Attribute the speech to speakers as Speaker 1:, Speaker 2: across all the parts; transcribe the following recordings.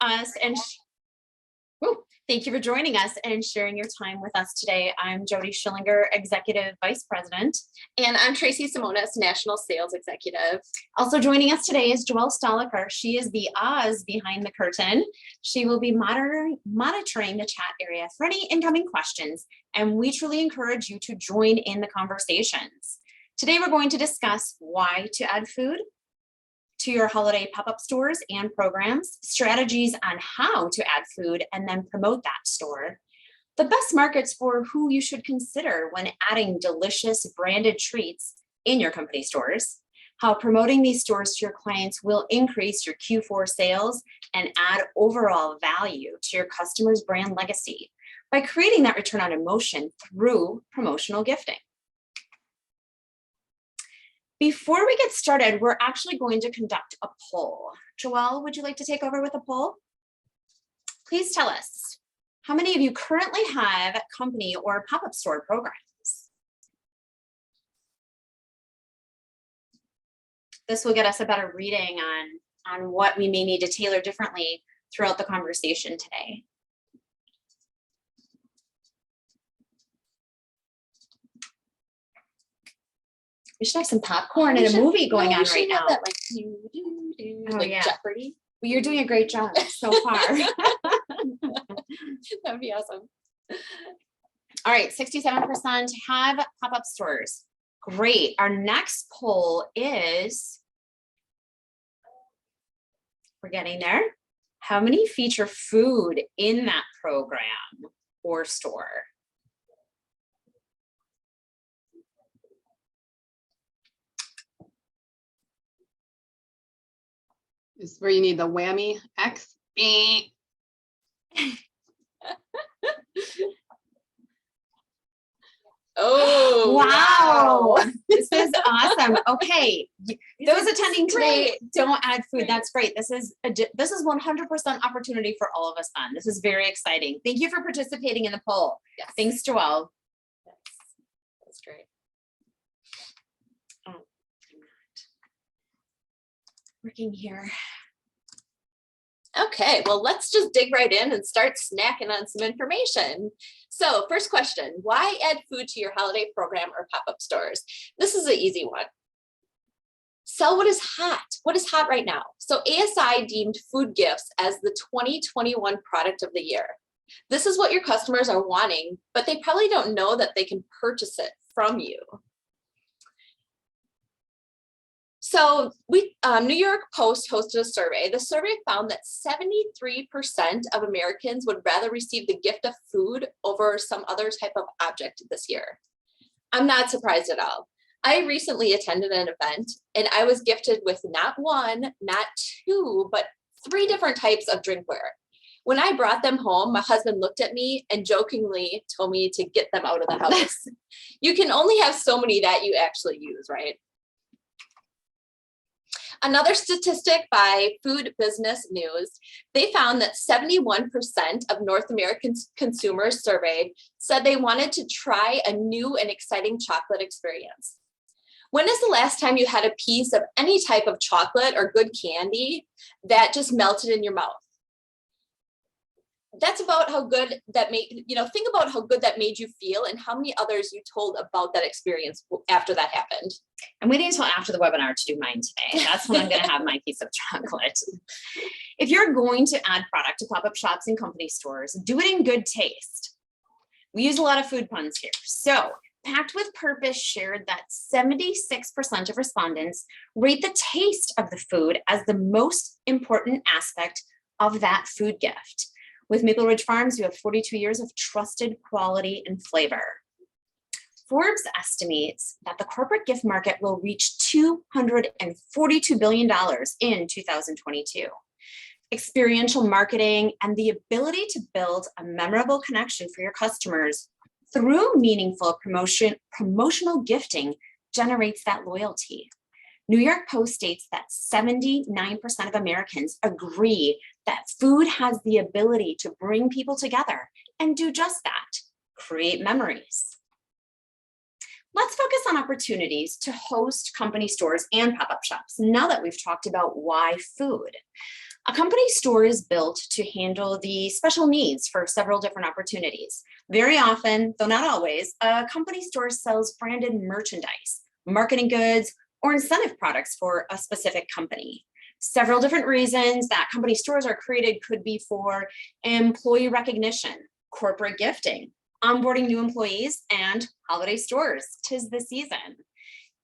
Speaker 1: us and thank you for joining us and sharing your time with us today. I'm Jody Schillinger, Executive Vice President.
Speaker 2: And I'm Tracy Simonis, National Sales Executive.
Speaker 1: Also joining us today is Joelle Stoliker. She is the Oz behind the curtain. She will be monitoring the chat area for any incoming questions, and we truly encourage you to join in the conversations. Today, we're going to discuss why to add food to your holiday pop-up stores and programs, strategies on how to add food and then promote that store, the best markets for who you should consider when adding delicious branded treats in your company stores, how promoting these stores to your clients will increase your Q4 sales and add overall value to your customer's brand legacy by creating that return on emotion through promotional gifting. Before we get started, we're actually going to conduct a poll. Joelle, would you like to take over with a poll? Please tell us, how many of you currently have company or pop-up store programs? This will get us a better reading on what we may need to tailor differently throughout the conversation today. We should have some popcorn and a movie going on right now.
Speaker 2: That, like
Speaker 1: yeah.
Speaker 2: Jeopardy.
Speaker 1: Well, you're doing a great job so far.
Speaker 2: That would be awesome.
Speaker 1: All right, 67% have pop-up stores. Great. Our next poll is, we're getting there. How many feature food in that program or store?
Speaker 3: Is where you need the whammy X.
Speaker 2: Oh,
Speaker 1: wow. This is awesome. Okay, those attending today don't add food. That's great. This is 100% opportunity for all of us then. This is very exciting. Thank you for participating in the poll.
Speaker 2: Yes.
Speaker 1: Thanks, Joelle.
Speaker 2: Yes. That's great.
Speaker 1: Oh, I'm not working here.
Speaker 2: Okay, well, let's just dig right in and start snacking on some information. So first question, why add food to your holiday program or pop-up stores? This is an easy one. Sell what is hot. What is hot right now? So ASI deemed food gifts as the 2021 product of the year. This is what your customers are wanting, but they probably don't know that they can purchase it from you. So New York Post hosted a survey. The survey found that 73% of Americans would rather receive the gift of food over some other type of object this year. I'm not surprised at all. I recently attended an event and I was gifted with not one, not two, but 3 different types of drinkware. When I brought them home, my husband looked at me and jokingly told me to get them out of the house. You can only have so many that you actually use, right? Another statistic by Food Business News, they found that 71% of North American consumers surveyed said they wanted to try a new and exciting chocolate experience. When is the last time you had a piece of any type of chocolate or good candy that just melted in your mouth? That's about how good that made, think about how good that made you feel and how many others you told about that experience after that happened.
Speaker 1: I'm waiting until after the webinar to do mine today. That's when I'm going to have my piece of chocolate. If you're going to add product to pop-up shops and company stores, do it in good taste. We use a lot of food puns here. So Packed with Purpose shared that 76% of respondents rate the taste of the food as the most important aspect of that food gift. With Maple Ridge Farms, you have 42 years of trusted quality and flavor. Forbes estimates that the corporate gift market will reach $242 billion in 2022. Experiential marketing and the ability to build a memorable connection for your customers through meaningful promotional gifting generates that loyalty. New York Post states that 79% of Americans agree that food has the ability to bring people together and do just that, create memories. Let's focus on opportunities to host company stores and pop-up shops now that we've talked about why food. A company store is built to handle the special needs for several different opportunities. Very often, though not always, a company store sells branded merchandise, marketing goods, or incentive products for a specific company. Several different reasons that company stores are created could be for employee recognition, corporate gifting, onboarding new employees, and holiday stores. 'Tis the season.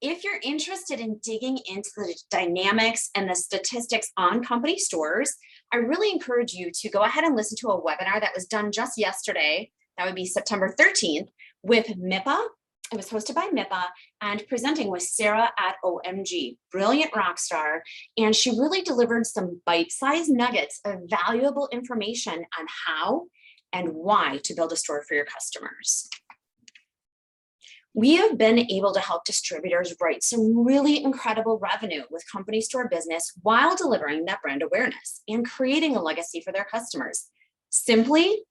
Speaker 1: If you're interested in digging into the dynamics and the statistics on company stores, I really encourage you to go ahead and listen to a webinar that was done just yesterday. That would be September 13th with MIPA. It was hosted by MIPA and presenting with Sarah at OMG, brilliant rock star. And she really delivered some bite-sized nuggets of valuable information on how and why to build a store for your customers. We have been able to help distributors write some really incredible revenue with company store business while delivering that brand awareness and creating a legacy for their customers, simply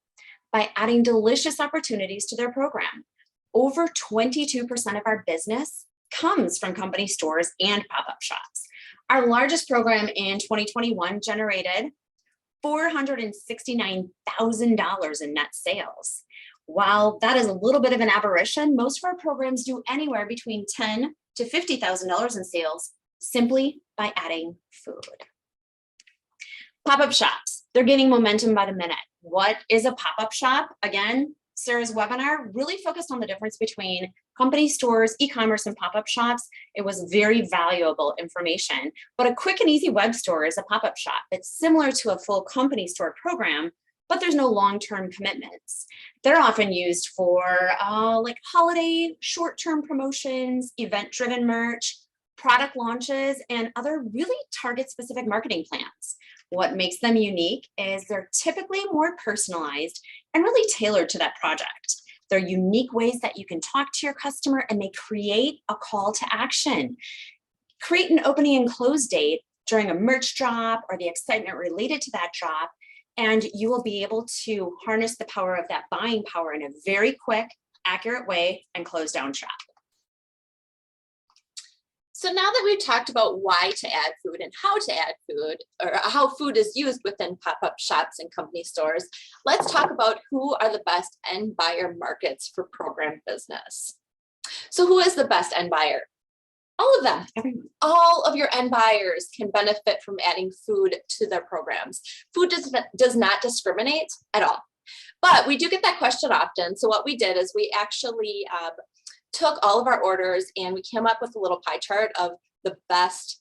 Speaker 1: by adding delicious opportunities to their program. Over 22% of our business comes from company stores and pop-up shops. Our largest program in 2021 generated $469,000 in net sales. While that is a little bit of an aberration, most of our programs do anywhere between $10,000 to $50,000 in sales simply by adding food. Pop-up shops, they're gaining momentum by the minute. What is a pop-up shop? Again, Sarah's webinar really focused on the difference between company stores, e-commerce, and pop-up shops. It was very valuable information, but a quick and easy web store is a pop-up shop. It's similar to a full company store program, but there's no long-term commitments. They're often used for like holiday, short-term promotions, event-driven merch, product launches, and other really target-specific marketing plans. What makes them unique is they're typically more personalized and really tailored to that project. They're unique ways that you can talk to your customer, and they create a call to action. Create an opening and close date during a merch drop or the excitement related to that drop, and you will be able to harness the power of that buying power in a very quick, accurate way and close down shop.
Speaker 2: So now that we've talked about why to add food and how to add food, or how food is used within pop-up shops and company stores, let's talk about who are the best end buyer markets for program business. So who is the best end buyer? All of them. All of your end buyers can benefit from adding food to their programs. Food does not discriminate at all. But we do get that question often. So what we did is we actually took all of our orders and we came up with a little pie chart of the best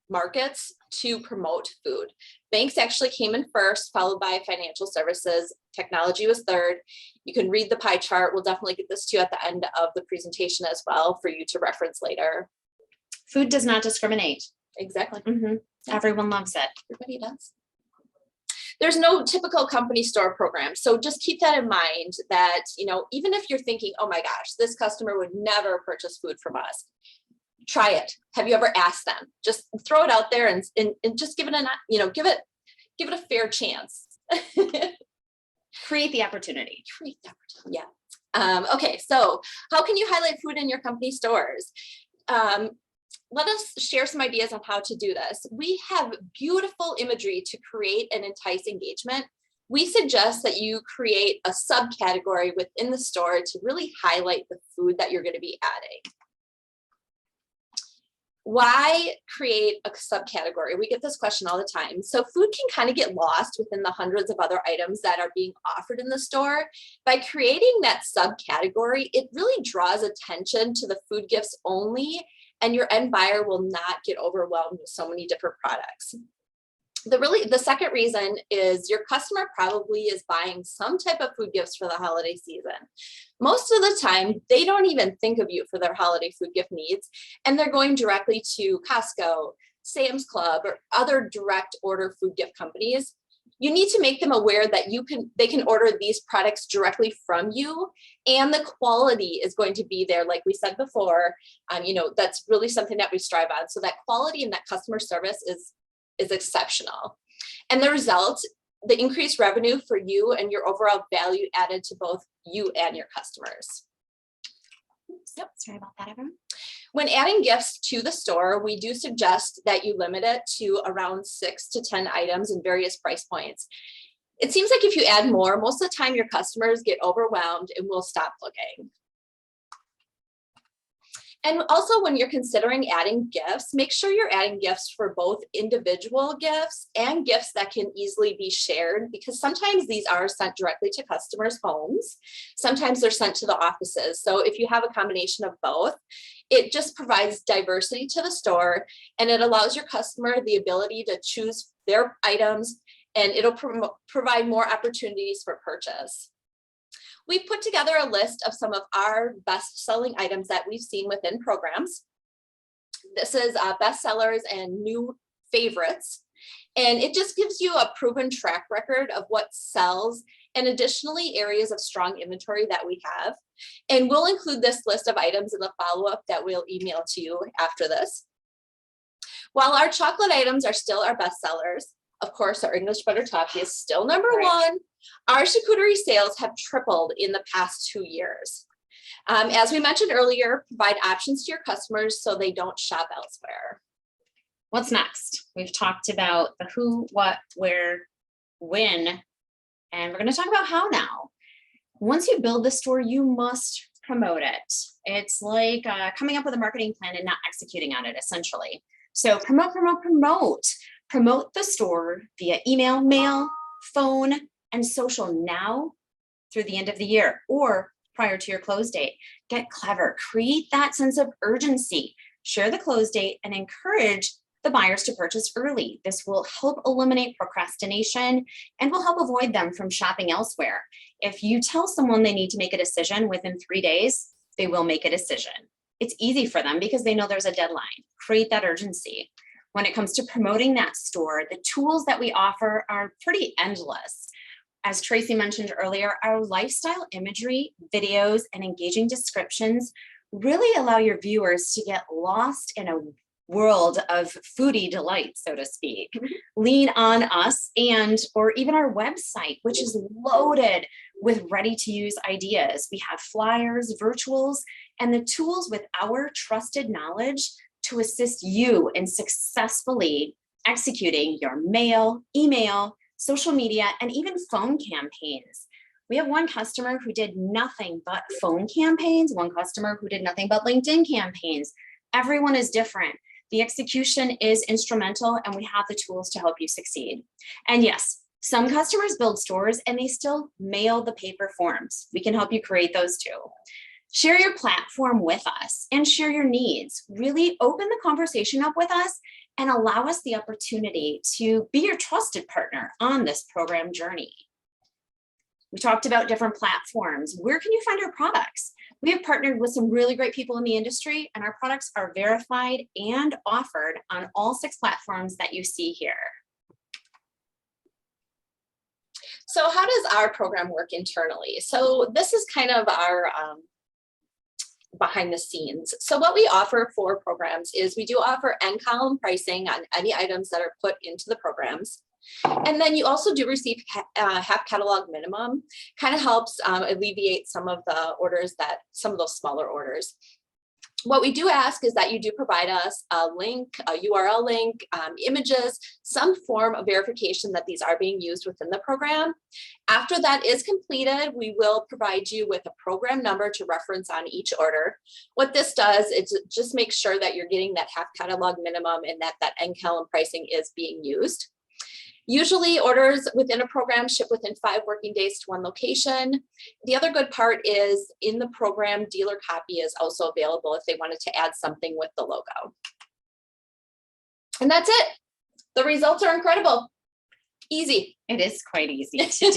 Speaker 2: markets to promote food. Banks actually came in first, followed by financial services. Technology was third. You can read the pie chart. We'll definitely get this to you at the end of the presentation as well for you to reference later.
Speaker 1: Food does not discriminate.
Speaker 2: Exactly.
Speaker 1: Everyone loves it.
Speaker 2: Everybody does. There's no typical company store program. So just keep that in mind that, you know, even if you're thinking, oh my gosh, this customer would never purchase food from us, try it. Have you ever asked them? Just throw it out there and just give it a, give it a fair chance.
Speaker 1: Create the opportunity.
Speaker 2: Create the opportunity. Yeah. Okay. So how can you highlight food in your company stores? Let us share some ideas on how to do this. We have beautiful imagery to create and entice engagement. We suggest that you create a subcategory within the store to really highlight the food that you're going to be adding. Why create a subcategory? We get this question all the time. So food can kind of get lost within the hundreds of other items that are being offered in the store. By creating that subcategory, it really draws attention to the food gifts only, and your end buyer will not get overwhelmed with so many different products. The second reason is your customer probably is buying some type of food gifts for the holiday season. Most of the time, they don't even think of you for their holiday food gift needs, and they're going directly to Costco, Sam's Club, or other direct order food gift companies. You need to make them aware that they can order these products directly from you, and the quality is going to be there. Like we said before, that's really something that we strive on. So that quality and that customer service is exceptional. And the result, the increased revenue for you and your overall value added to both you and your customers.
Speaker 1: Yep, sorry about that, everyone.
Speaker 2: When adding gifts to the store, we do suggest that you limit it to around 6 to 10 items in various price points. It seems like if you add more, most of the time your customers get overwhelmed and will stop looking. And also, when you're considering adding gifts, make sure you're adding gifts for both individual gifts and gifts that can easily be shared, because sometimes these are sent directly to customers' homes. Sometimes they're sent to the offices. So if you have a combination of both, it just provides diversity to the store, and it allows your customer the ability to choose their items, and it'll provide more opportunities for purchase. We've put together a list of some of our best-selling items that we've seen within programs. This is bestsellers and new favorites, and it just gives you a proven track record of what sells, and additionally areas of strong inventory that we have. And we'll include this list of items in the follow-up that we'll email to you after this. While our chocolate items are still our bestsellers, of course, our English butter toffee is still number one. Our charcuterie sales have tripled in the past 2 years. As we mentioned earlier, provide options to your customers so they don't shop elsewhere.
Speaker 1: What's next? We've talked about the who, what, where, when, and we're going to talk about how now. Once you build the store, you must promote it. It's like coming up with a marketing plan and not executing on it, essentially. So promote, promote, promote. Promote the store via email, mail, phone, and social now through the end of the year or prior to your close date. Get clever, create that sense of urgency, share the close date, and encourage the buyers to purchase early. This will help eliminate procrastination and will help avoid them from shopping elsewhere. If you tell someone they need to make a decision within 3 days, they will make a decision. It's easy for them because they know there's a deadline. Create that urgency. When it comes to promoting that store, the tools that we offer are pretty endless. As Tracy mentioned earlier, our lifestyle imagery, videos, and engaging descriptions really allow your viewers to get lost in a world of foodie delight, so to speak. Lean on us or even our website, which is loaded with ready-to-use ideas. We have flyers, virtuals, and the tools with our trusted knowledge to assist you in successfully executing your mail, email, social media, and even phone campaigns. We have one customer who did nothing but phone campaigns, one customer who did nothing but LinkedIn campaigns. Everyone is different. The execution is instrumental, and we have the tools to help you succeed. And yes, some customers build stores and they still mail the paper forms. We can help you create those too. Share your platform with us and share your needs. Really open the conversation up with us and allow us the opportunity to be your trusted partner on this program journey. We talked about different platforms. Where can you find our products? We have partnered with some really great people in the industry, and our products are verified and offered on all 6 platforms that you see here.
Speaker 2: So how does our program work internally? So this is kind of our behind the scenes. So what we offer for programs is we do offer end column pricing on any items that are put into the programs. And then you also do receive half catalog minimum. Kind of helps alleviate some of the orders some of those smaller orders. What we do ask is that you do provide us a link, a URL link, images, some form of verification that these are being used within the program. After that is completed, we will provide you with a program number to reference on each order. What this does is just make sure that you're getting that half catalog minimum and that end column pricing is being used. Usually orders within a program ship within 5 working days to one location. The other good part is in the program, dealer copy is also available if they wanted to add something with the logo. And that's it. The results are incredible. Easy.
Speaker 1: It is quite easy to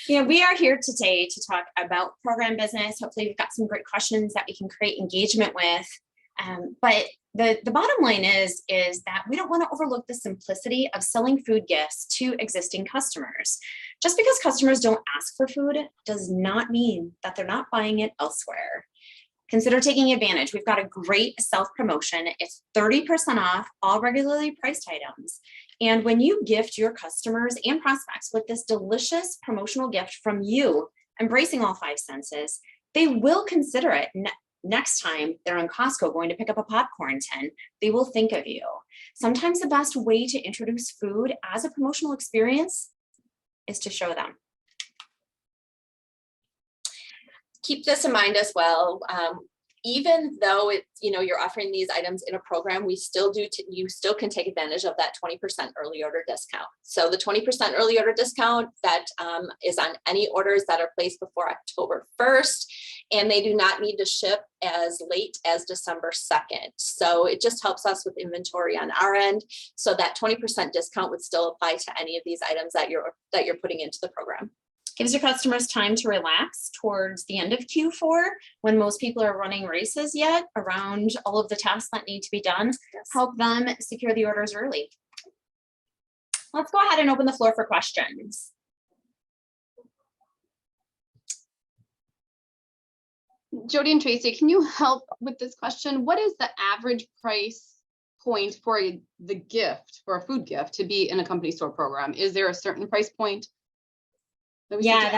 Speaker 1: do. We are here today to talk about program business. Hopefully we've got some great questions that we can create engagement with. But the bottom line is that we don't want to overlook the simplicity of selling food gifts to existing customers. Just because customers don't ask for food does not mean that they're not buying it elsewhere. Consider taking advantage. We've got a great self-promotion. It's 30% off all regularly priced items. And when you gift your customers and prospects with this delicious promotional gift from you, embracing all 5 senses, they will consider it. Next time they're in Costco going to pick up a popcorn tin, they will think of you. Sometimes the best way to introduce food as a promotional experience is to show them.
Speaker 2: Keep this in mind as well. Even though it's, you're offering these items in a program, you still can take advantage of that 20% early order discount. So the 20% early order discount that is on any orders that are placed before October 1st, and they do not need to ship as late as December 2nd. So it just helps us with inventory on our end. So that 20% discount would still apply to any of these items that you're putting into the program.
Speaker 1: Gives your customers time to relax towards the end of Q4 when most people are running races yet around all of the tasks that need to be done.
Speaker 2: Yes.
Speaker 1: Help them secure the orders early. Let's go ahead and open the floor for questions.
Speaker 3: Jody and Tracy, can you help with this question? What is the average price point for the gift, for a food gift, to be in a company store program? Is there a certain price point?
Speaker 1: Yeah,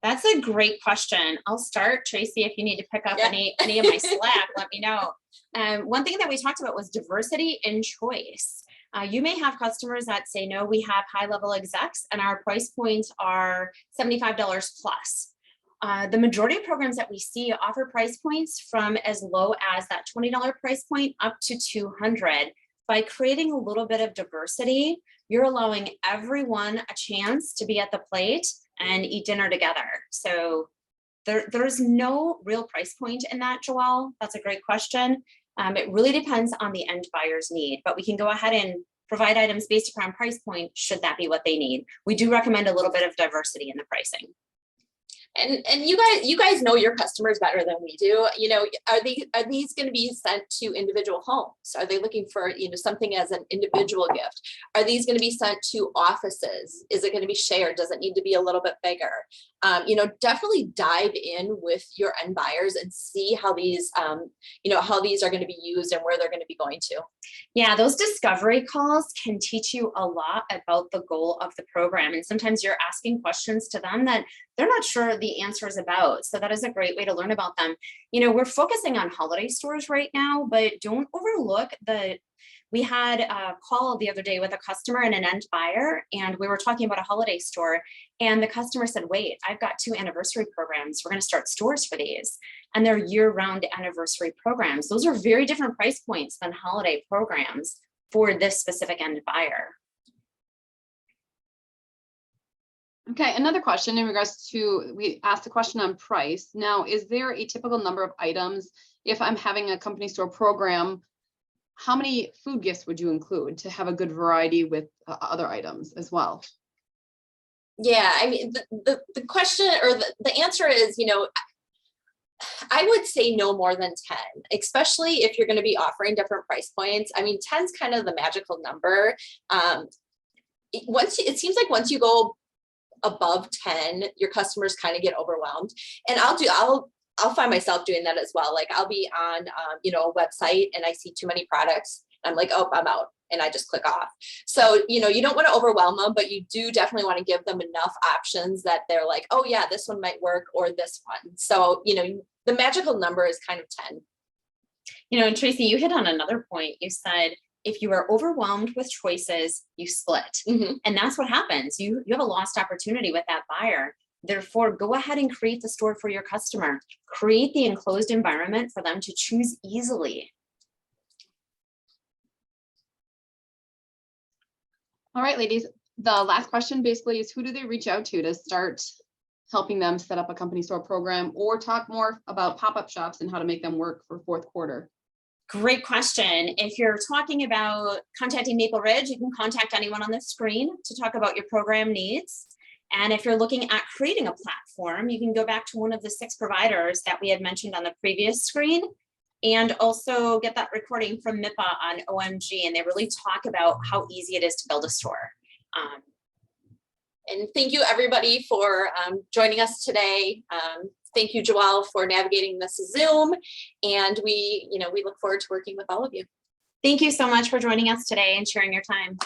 Speaker 1: that's a great question. I'll start, Tracy. If you need to pick up any of my slack, let me know. One thing that we talked about was diversity in choice. You may have customers that say, no, we have high-level execs and our price points are $75 plus. The majority of programs that we see offer price points from as low as that $20 price point up to $200. By creating a little bit of diversity, you're allowing everyone a chance to be at the plate and eat dinner together. So there's no real price point in that, Joelle. That's a great question. It really depends on the end buyer's need, but we can go ahead and provide items based upon price point should that be what they need. We do recommend a little bit of diversity in the pricing.
Speaker 2: And you guys know your customers better than we do. Are these going to be sent to individual homes? Are they looking for something as an individual gift? Are these going to be sent to offices? Is it going to be shared? Does it need to be a little bit bigger? Definitely dive in with your end buyers and see how these how these are going to be used and where they're going to be going to.
Speaker 1: Yeah, those discovery calls can teach you a lot about the goal of the program. And sometimes you're asking questions to them that they're not sure the answer is about. So that is a great way to learn about them. We're focusing on holiday stores right now, but don't overlook we had a call the other day with a customer and an end buyer, and we were talking about a holiday store, and the customer said, wait, I've got 2 anniversary programs. We're going to start stores for these. And they're year-round anniversary programs. Those are very different price points than holiday programs for this specific end buyer.
Speaker 3: Okay, another question in regards to, we asked a question on price. Now, is there a typical number of items if I'm having a company store program? How many food gifts would you include to have a good variety with other items as well?
Speaker 2: Yeah, I mean, the question or the answer is, I would say no more than 10, especially if you're going to be offering different price points. I mean, 10 is kind of the magical number. It seems like once you go above 10, your customers kind of get overwhelmed. And I'll find myself doing that as well. Like I'll be on, a website and I see too many products. I'm like, oh, I'm out. And I just click off. So, you don't want to overwhelm them, but you do definitely want to give them enough options that they're like, oh yeah, this one might work or this one. So, the magical number is kind of 10.
Speaker 1: And Tracy, you hit on another point. You said, if you are overwhelmed with choices, you split.
Speaker 2: Mm-hmm.
Speaker 1: And that's what happens. You have a lost opportunity with that buyer. Therefore, go ahead and create the store for your customer. Create the enclosed environment for them to choose easily.
Speaker 3: All right, ladies, the last question basically is, who do they reach out to start helping them set up a company store program or talk more about pop-up shops and how to make them work for fourth quarter?
Speaker 1: Great question. If you're talking about contacting Maple Ridge, you can contact anyone on the screen to talk about your program needs. And if you're looking at creating a platform, you can go back to one of the 6 providers that we had mentioned on the previous screen, and also get that recording from MIPA on OMG. And they really talk about how easy it is to build a store.
Speaker 2: And thank you everybody for joining us today. Thank you, Joelle, for navigating this Zoom. And we look forward to working with all of you.
Speaker 1: Thank you so much for joining us today and sharing your time.